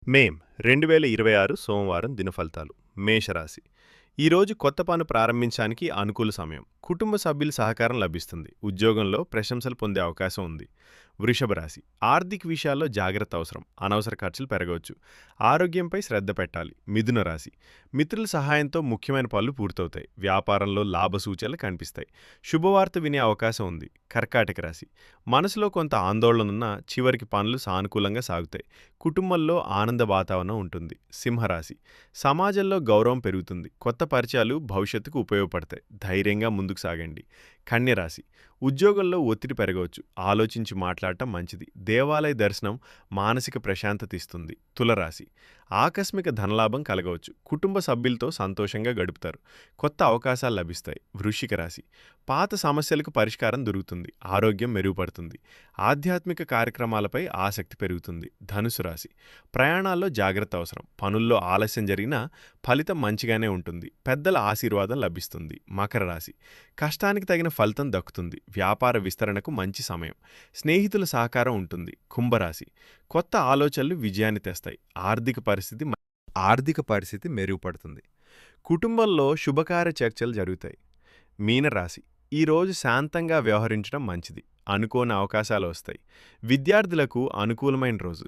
మేం 2026 సోమవారం దినఫలితాలు మేషరాశి ఈరోజు కొత్త పని ప్రారంభించడానికి అనుకూల సమయం. కుటుంబ సభ్యుల సహకారం లభిస్తుంది. ఉద్యోగంలో ప్రశంసలు పొందే అవకాశం ఉంది. వృషభ రాశి ఆర్థిక విషయాల్లో జాగ్రత్త అవసరం. అనవసర ఖర్చులు పెరగవచ్చు. ఆరోగ్యంపై శ్రద్ధ పెట్టాలి. మిథున రాశి మిత్రుల సహాయంతో ముఖ్యమైన పనులు పూర్తవుతాయి. వ్యాపారంలో లాభ సూచనలు కనిపిస్తాయి. శుభవార్త వినే అవకాశం ఉంది. కర్కాటక రాశి మనసులో కొంత ఆందోళన చివరికి పనులు సానుకూలంగా సాగుతాయి. కుటుంబంలో ఆనంద వాతావరణం ఉంటుంది. సింహరాశి సమాజంలో గౌరవం పెరుగుతుంది. కొత్త పరిచయాలు భవిష్యత్తుకు ఉపయోగపడతాయి. ధైర్యంగా ముందుకు సాగండి. కన్యరాశి ఉద్యోగంలో ఒత్తిడి పెరగవచ్చు. ఆలోచించి మాట్లాడటం మంచిది. దేవాలయ దర్శనం మానసిక ప్రశాంతత ఇస్తుంది. తులరాశి ఆకస్మిక ధనలాభం కలగవచ్చు. కుటుంబ సభ్యులతో సంతోషంగా గడుపుతారు. కొత్త అవకాశాలు లభిస్తాయి. వృశ్చిక రాశి పాత సమస్యలకు పరిష్కారం దొరుకుతుంది. ఆరోగ్యం మెరుగుపడుతుంది. ఆధ్యాత్మిక కార్యక్రమాలపై ఆసక్తి పెరుగుతుంది. ధనుసు రాశి ప్రయాణాల్లో జాగ్రత్త అవసరం. పనుల్లో ఆలస్యం జరిగినా ఫలితం మంచిగానే ఉంటుంది. పెద్దల ఆశీర్వాదం లభిస్తుంది. మకర రాశి కష్టానికి తగిన ఫలితం దక్కుతుంది. వ్యాపార విస్తరణకు మంచి సమయం. స్నేహితుల సహకారం ఉంటుంది. కుంభరాశి కొత్త ఆలోచనలు విజయాన్ని తెస్తాయి. ఆర్థిక పరిస్థితి మెరుగుపడుతుంది. కుటుంబంలో శుభకార్య చర్చలు జరుగుతాయి. మీనరాశి ఈరోజు శాంతంగా వ్యవహరించడం మంచిది. అనుకోని అవకాశాలు వస్తాయి. విద్యార్థులకు అనుకూలమైన రోజు.